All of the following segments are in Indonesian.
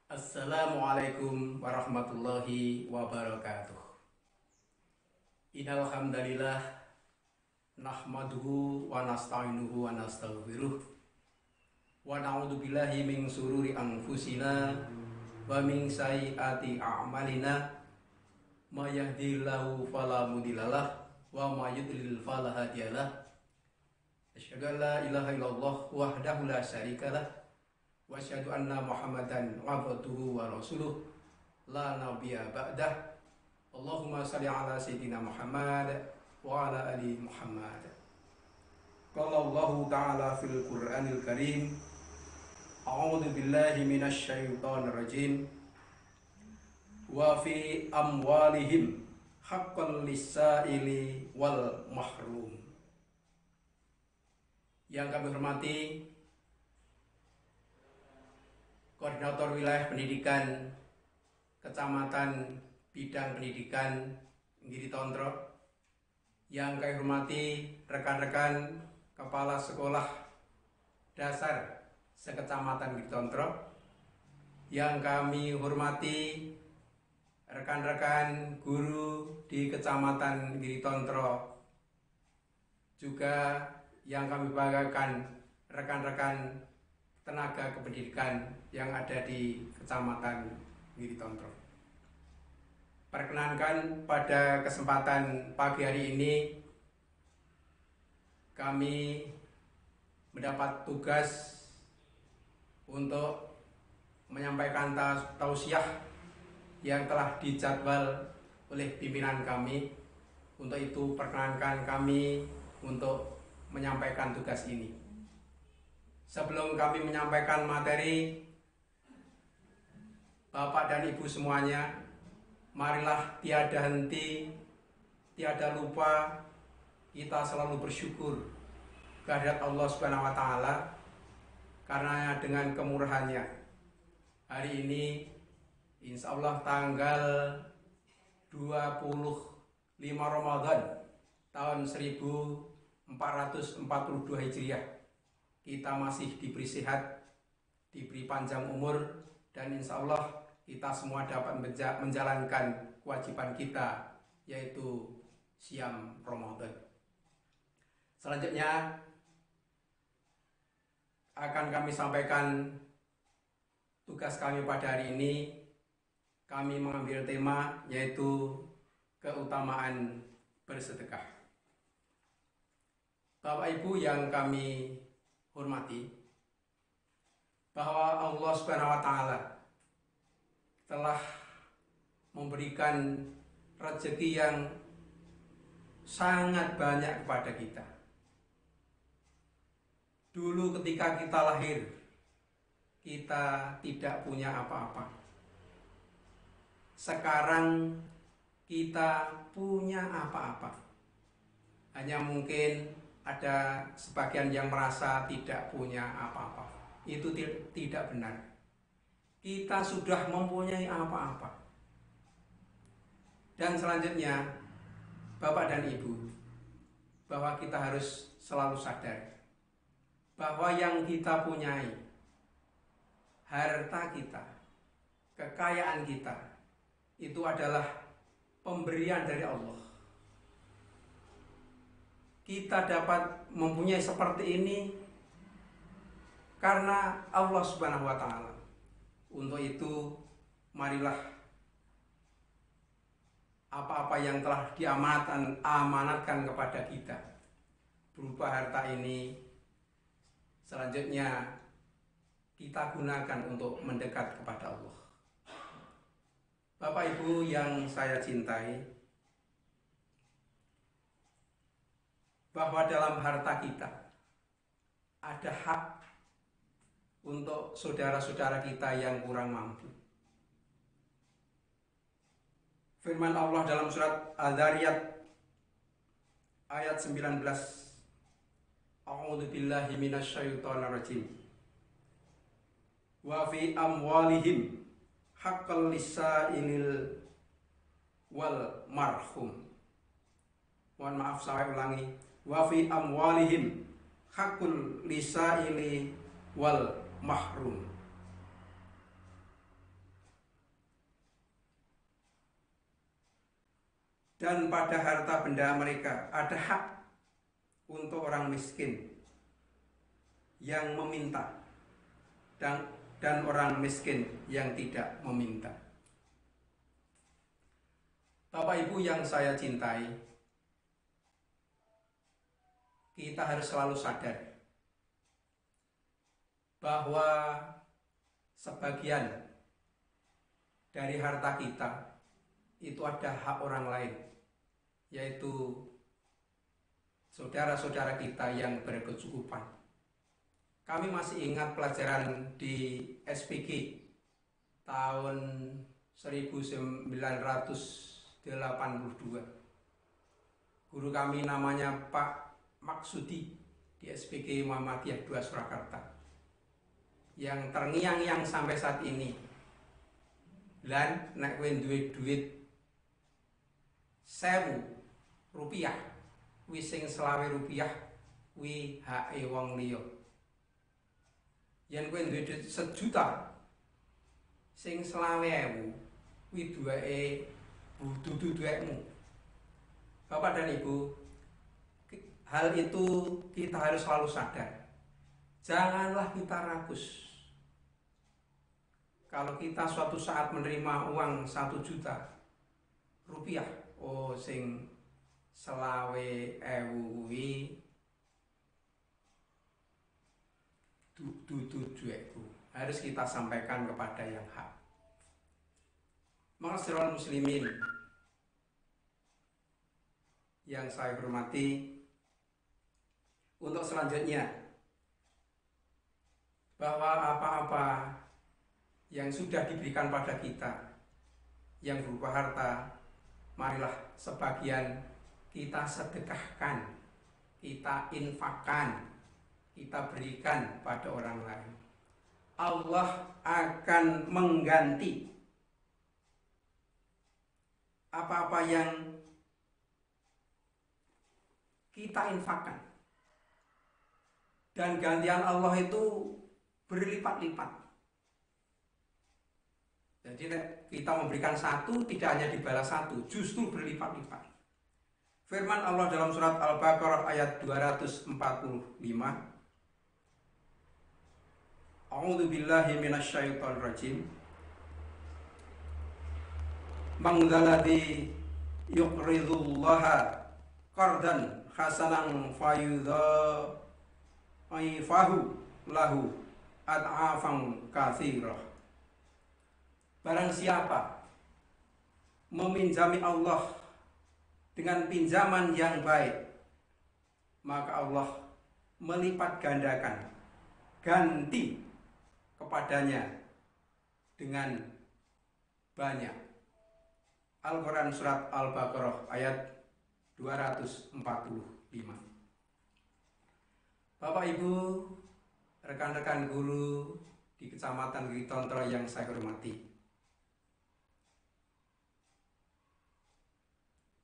Assalamualaikum warahmatullahi wabarakatuh. Innal hamdalillah nahmaduhu wa nasta'inuhu wa nastaghfiruh wa na'udzu billahi min sururi anfusina wa min sayyiati a'malina may yahdihillahu fala mudhillalah wa may yudlil fala hadiyalah. Asyhadu an la ilaha illallah wahdahu la syarikalah wa asyhadu anna Muhammadan abduhu wa rasuluh la nabiyya ba'dah. Allahumma shalli ala sayyidina Muhammad wa ala ali Muhammad. Qala Allah ta'ala fil Qur'anil Karim, a'udzu billahi minasy syaithanir rajim. Wa fi amwalihim haqqan lis-sa'ili wal mahrum. Yang kami hormati Koordinator Wilayah Pendidikan Kecamatan Bidang Pendidikan Giri Tondro, yang kami hormati rekan-rekan Kepala Sekolah Dasar Sekecamatan Giri Tondro, yang kami hormati rekan-rekan guru di Kecamatan Giri Tondro, juga yang kami banggakan rekan-rekan tenaga kependidikan yang ada di Kecamatan Giri Tondro. Perkenankan pada kesempatan pagi hari ini kami mendapat tugas untuk menyampaikan tausiah yang telah dijadwal oleh pimpinan kami. Untuk itu perkenankan kami untuk menyampaikan tugas ini. Sebelum kami menyampaikan materi, Bapak dan Ibu semuanya, marilah tiada henti, tiada lupa kita selalu bersyukur kehadirat Allah Subhanahu wa taala, karena dengan kemurahannya hari ini insya Allah tanggal 25 Ramadan tahun 1442 Hijriah, kita masih diberi sehat, diberi panjang umur, dan insya Allah kita semua dapat menjalankan kewajiban kita, yaitu siam Ramadan. Selanjutnya akan kami sampaikan tugas kami pada hari ini. Kami mengambil tema yaitu keutamaan bersedekah. Bapak Ibu yang kami hormati, bahwa Allah Subhanahu wa taala telah memberikan rezeki yang sangat banyak kepada kita. Dulu ketika kita lahir, kita tidak punya apa-apa. Sekarang kita punya apa-apa. Hanya mungkin ada sebagian yang merasa tidak punya apa-apa. Itu tidak benar. Kita sudah mempunyai apa-apa. Dan selanjutnya, Bapak dan Ibu, bahwa kita harus selalu sadar bahwa yang kita punyai, harta kita, kekayaan kita, itu adalah pemberian dari Allah. Kita dapat mempunyai seperti ini karena Allah Subhanahu wa taala. Untuk itu, marilah apa-apa yang telah diamanatkan kepada kita berupa harta ini, selanjutnya kita gunakan untuk mendekat kepada Allah. Bapak Ibu yang saya cintai, bahwa dalam harta kita ada hak untuk saudara-saudara kita yang kurang mampu. Firman Allah dalam surat Al-Dzariyat ayat 19, A'udzu billahi minasy syaithanir rajim. Wa fi amwalihim haqqal lis-sa'ilil wal marhum. Mohon maaf, saya ulangi. Wa fi amwalihim haqqul lisaili wal mahrum. dan pada harta benda mereka ada hak untuk orang miskin yang meminta dan orang miskin yang tidak meminta. Bapak Ibu yang saya cintai, kita harus selalu sadar bahwa sebagian dari harta kita itu ada hak orang lain, yaitu saudara-saudara kita yang berkecukupan. Kami masih ingat pelajaran di SPG tahun 1982. Guru kami namanya Pak Maksudi di SPG Muhammadiyah 2 Surakarta, yang terngiang-ngiang sampai saat ini. Lan nek kowe duwe duit 1.000 rupiah, wis sing 20 rupiah kuwi hake wong liya. Yen kowe duwe duit 1 juta, sing 20.000 kuwi duweke dudu duwekmu. Bapak dan Ibu, hal itu kita harus selalu sadar. Janganlah kita ragus. Kalau kita suatu saat menerima uang 1 juta rupiah, oh sing 20.000 kuwi dudu duwekku. Harus kita sampaikan kepada yang hak. Ma'asyiral muslimin yang saya hormati, untuk selanjutnya, bahwa apa-apa yang sudah diberikan pada kita yang berupa harta, marilah sebagian kita sedekahkan, kita infakkan, kita berikan pada orang lain. Allah akan mengganti apa-apa yang kita infakkan, dan gantian Allah itu berlipat-lipat. Jadi kita memberikan 1, tidak hanya dibalas 1, justru berlipat-lipat. Firman Allah dalam surat Al-Baqarah ayat 245, A'udzu billahi minasyaitonir rajim. Man dzalladzi yuqridullaha qardan hasanan fayudha'ifahu lahu ad'afan katsirah. Barang siapa meminjami Allah dengan pinjaman yang baik, maka Allah melipat gandakan, ganti kepadanya dengan banyak. Al-Quran surat Al-Baqarah ayat 245. Bapak Ibu, rekan-rekan guru di Kecamatan Giritontro yang saya hormati,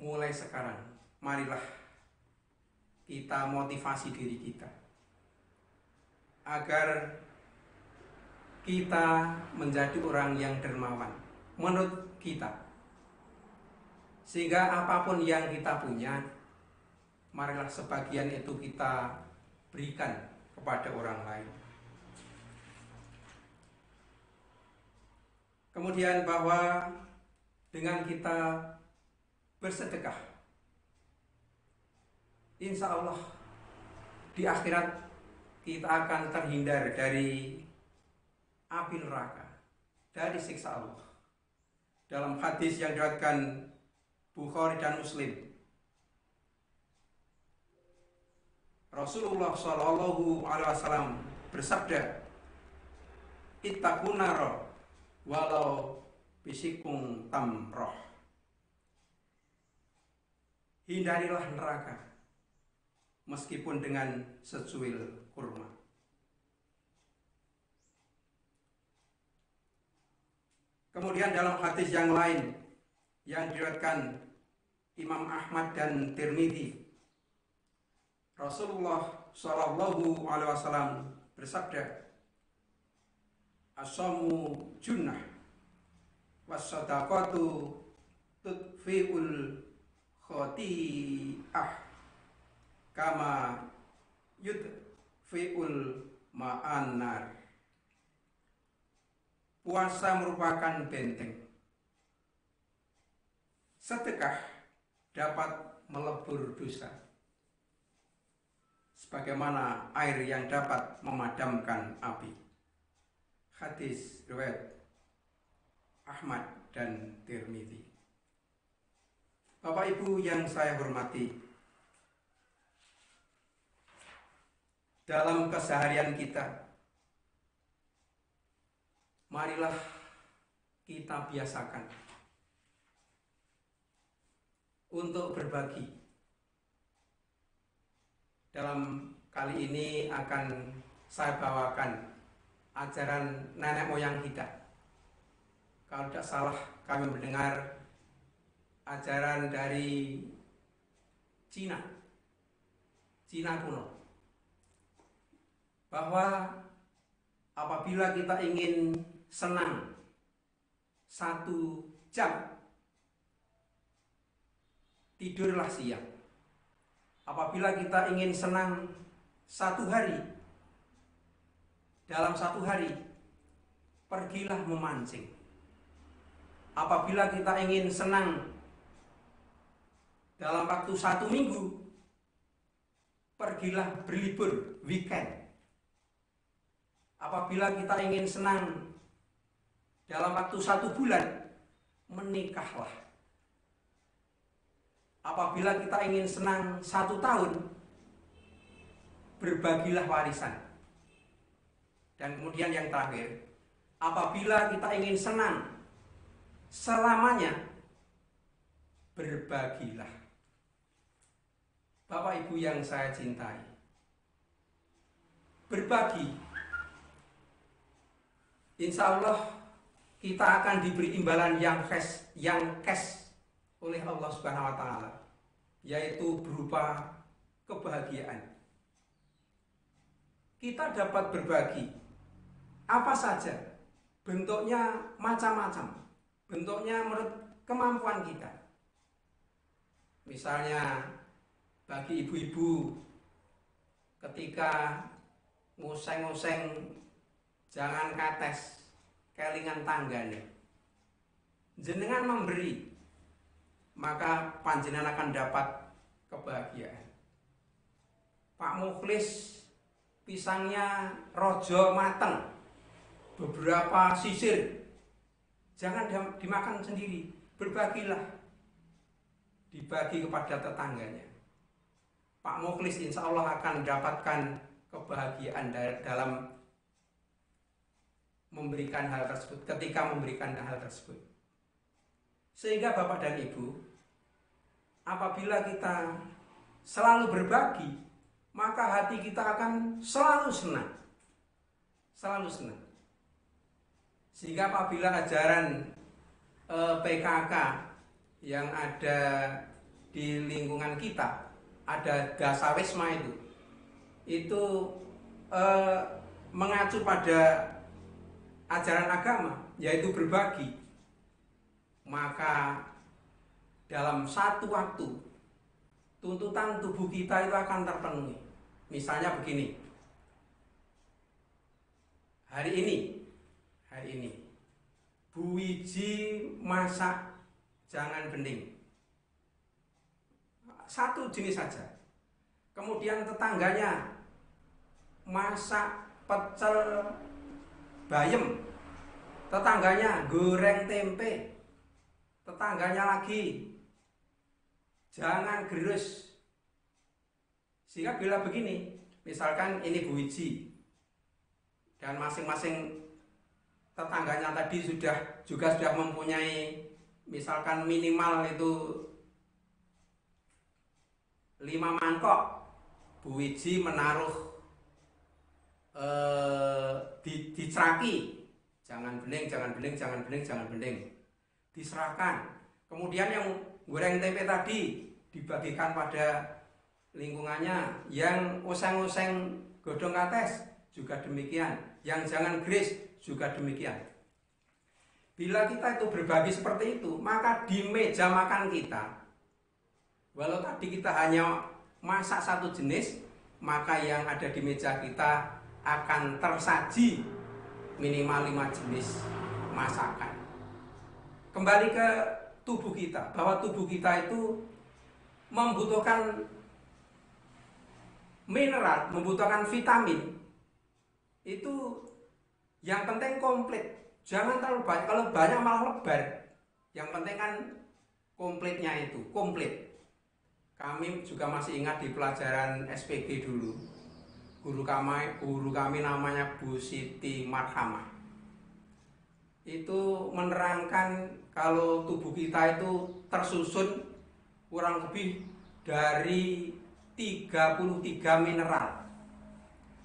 mulai sekarang marilah kita motivasi diri kita agar kita menjadi orang yang dermawan menurut kita, sehingga apapun yang kita punya, marilah sebagian itu kita berikan kepada orang lain. Kemudian bahwa dengan kita bersedekah, insya Allah di akhirat kita akan terhindar dari api neraka, dari siksa Allah. Dalam hadis yang diriwayatkan Bukhari dan Muslim, Rasulullah Shallallahu Alaihi Wasallam bersabda, "Ittaqun nar walau bisikung tamroh." Hindarilah neraka meskipun dengan secuil kurma. Kemudian dalam hadis yang lain yang diriwayatkan Imam Ahmad dan Tirmidzi, Rasulullah Shallallahu Alaihi Wasallam bersabda, "As-shamu junnah, was-shadaqatu tudfi'ul khoti'ah kama yudfi'ul ma'annar. Puasa merupakan benteng. Sedekah dapat melebur dosa, sebagaimana air yang dapat memadamkan api. Hadis riwayat Ahmad dan Tirmidzi. Bapak Ibu yang saya hormati, dalam keseharian kita, marilah kita biasakan untuk berbagi. Dalam kali ini akan saya bawakan ajaran nenek moyang kita. Kalau tidak salah, kami mendengar ajaran dari Cina kuno, bahwa apabila kita ingin senang 1 jam, tidurlah siang. Apabila kita ingin senang 1 hari, dalam 1 hari, pergilah memancing. Apabila kita ingin senang dalam waktu 1 minggu, pergilah berlibur weekend. Apabila kita ingin senang dalam waktu 1 bulan, menikahlah. Apabila kita ingin senang 1 tahun, berbagilah warisan. Dan kemudian yang terakhir, apabila kita ingin senang selamanya, berbagilah. Bapak Ibu yang saya cintai, berbagi, insya Allah kita akan diberi imbalan yang cash oleh Allah Subhanahu wa Ta'ala, yaitu berupa kebahagiaan. Kita dapat berbagi apa saja, bentuknya macam-macam, bentuknya menurut kemampuan kita. Misalnya bagi ibu-ibu, ketika ngoseng-ngoseng jangan kates kelingan tanggane, jenengan memberi, maka panjenengan akan dapat kebahagiaan. Pak Mukhlis pisangnya rojo mateng, beberapa sisir, jangan dimakan sendiri, berbagilah, dibagi kepada tetangganya. Pak Mukhlis insya Allah akan mendapatkan kebahagiaan dalam memberikan hal tersebut, ketika memberikan hal tersebut. Sehingga Bapak dan Ibu, apabila kita selalu berbagi, maka hati kita akan selalu senang. Selalu senang. Sehingga apabila ajaran PKK yang ada di lingkungan kita, ada dasawisma itu mengacu pada ajaran agama, yaitu berbagi, maka dalam 1 waktu tuntutan tubuh kita itu akan terpenuhi. Misalnya begini, hari ini Bu Wiji masak jangan bening, 1 jenis saja. Kemudian tetangganya masak pecel bayam, tetangganya goreng tempe, tetangganya lagi jangan gerus. Sehingga bila begini, misalkan ini Bu Wiji dan masing-masing tetangganya tadi juga sudah mempunyai misalkan minimal itu 5 mangkok, Bu Wiji menaruh diceraki, jangan bening, diserahkan. Kemudian yang goreng tempe tadi dibagikan pada lingkungannya, yang oseng-oseng godong kates juga demikian, yang jangan gris juga demikian. Bila kita itu berbagi seperti itu, maka di meja makan kita Walau tadi kita hanya masak satu jenis, maka yang ada di meja kita akan tersaji minimal 5 jenis masakan. Kembali ke tubuh kita, bahwa tubuh kita itu membutuhkan mineral, membutuhkan vitamin. Itu yang penting komplit. Jangan terlalu banyak, kalau banyak malah lebar. Yang penting kan komplitnya itu, komplit. Kami juga masih ingat di pelajaran SPG dulu, guru kami namanya Bu Siti Marhamah. Itu menerangkan kalau tubuh kita itu tersusun kurang lebih dari 33 mineral.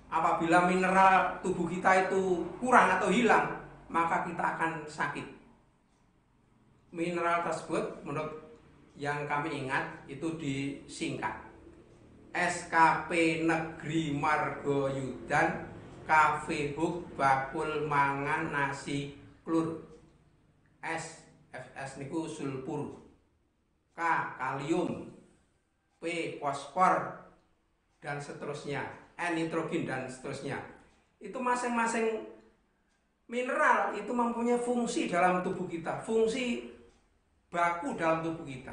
Apabila mineral tubuh kita itu kurang atau hilang, maka kita akan sakit. Mineral tersebut menurut yang kami ingat itu disingkat SKP Negeri Margoyudan Kafe Huk Bakul Mangan Nasi Klur. S Fs niku sulfur, K kalium, P fosfor, dan seterusnya, N nitrogen, dan seterusnya. Itu masing-masing mineral itu mempunyai fungsi dalam tubuh kita, fungsi baku dalam tubuh kita.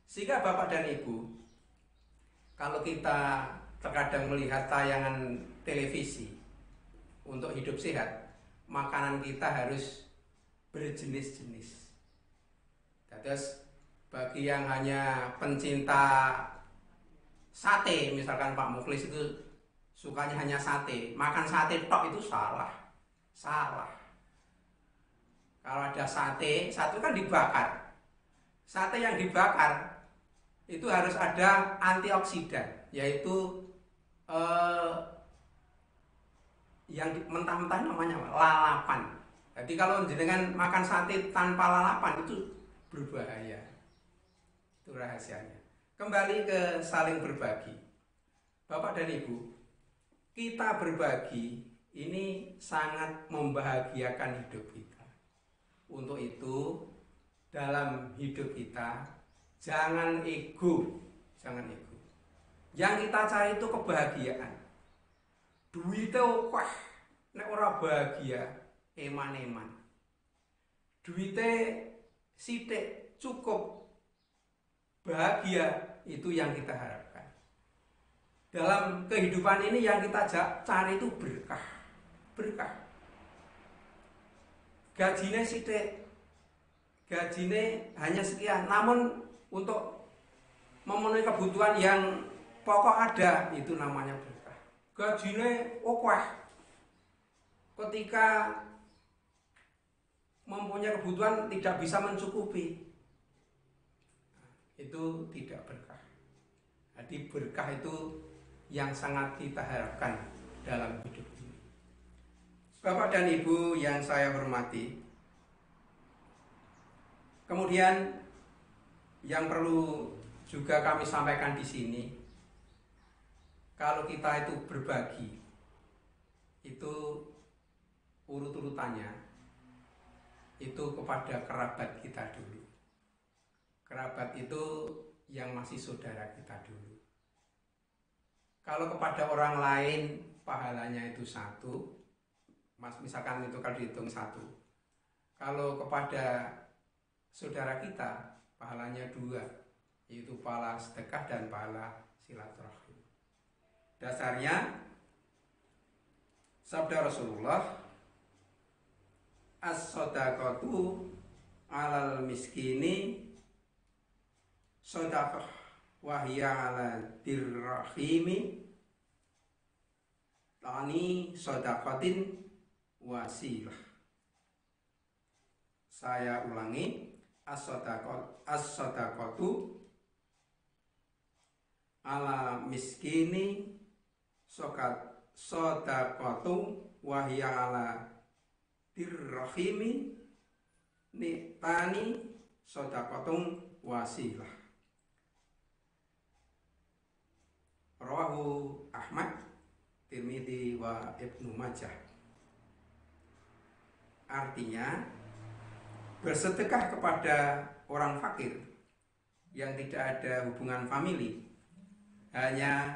Sehingga Bapak dan Ibu, kalau kita terkadang melihat tayangan televisi untuk hidup sehat, makanan kita harus berjenis-jenis. Terus bagi yang hanya pencinta sate, misalkan Pak Muklis itu sukanya hanya sate, makan sate tok itu salah. Kalau ada sate kan dibakar. Sate yang dibakar itu harus ada antioksidan, yaitu yang mentah-mentah namanya lalapan. Jadi kalau jenengan makan sate tanpa lalapan itu berbahaya. Itu rahasianya. Kembali ke saling berbagi. Bapak dan Ibu, kita berbagi ini sangat membahagiakan hidup kita. Untuk itu, dalam hidup kita jangan ego. Yang kita cari itu kebahagiaan. Duitnya okeh, nek ora bahagia, eman-eman. Duitnya sithik cukup, bahagia, itu yang kita harapkan. Dalam kehidupan ini yang kita cari itu berkah. Gajinya sithik, gajinya hanya sekian, namun untuk memenuhi kebutuhan yang pokok ada, itu namanya berkah. Gajinya okeh, ketika mempunyai kebutuhan tidak bisa mencukupi, itu tidak berkah. Jadi berkah itu yang sangat kita harapkan dalam hidup ini. Bapak dan Ibu yang saya hormati, kemudian yang perlu juga kami sampaikan di sini, kalau kita itu berbagi, itu urut-urutannya itu kepada kerabat kita dulu. Kerabat itu yang masih saudara kita dulu. Kalau kepada orang lain pahalanya itu 1, misalkan itu kalau dihitung 1. Kalau kepada saudara kita pahalanya 2, yaitu pahala sedekah dan pahala silaturahim. Dasarnya sabda Rasulullah, as-shadaqatu 'alal miskini shadaqah wa hiya 'ala dirrahimi tani shadaqatin wasilah. Saya ulangi, as-shadaqatu 'ala miskini shadaqatu wa hiya 'ala dirrahimi tani shadaqatun wasilah. Rawahu Ahmad, Tirmidzi wa Ibnu Majah. Artinya bersedekah kepada orang fakir yang tidak ada hubungan famili hanya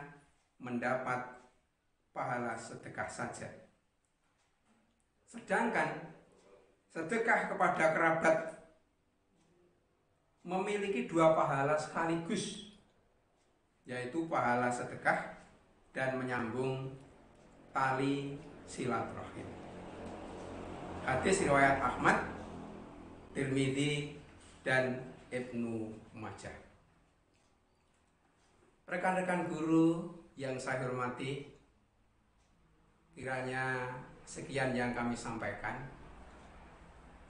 mendapat pahala sedekah saja. Sedangkan sedekah kepada kerabat memiliki dua pahala sekaligus, yaitu pahala sedekah dan menyambung tali silaturahim. Hadis riwayat Ahmad, Tirmidzi, dan Ibnu Majah. Rekan-rekan guru yang saya hormati, kiranya sekian yang kami sampaikan,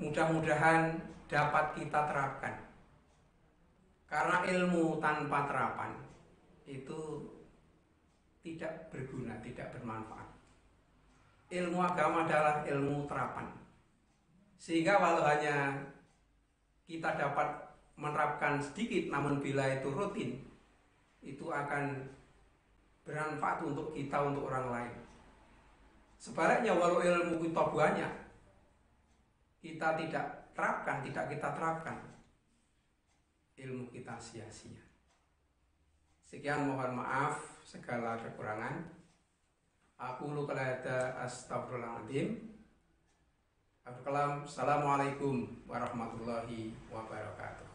mudah-mudahan dapat kita terapkan. Karena ilmu tanpa terapan itu tidak berguna, tidak bermanfaat. Ilmu agama adalah ilmu terapan. Sehingga walau hanya kita dapat menerapkan sedikit, namun bila itu rutin, itu akan bermanfaat untuk kita, untuk orang lain. Sebaliknya walau ilmu kita banyak, kita tidak kita terapkan, ilmu kita sia-sia. Sekian, mohon maaf segala kekurangan. Aku lu kalada astagfirullahaladzim. Assalamualaikum warahmatullahi wabarakatuh.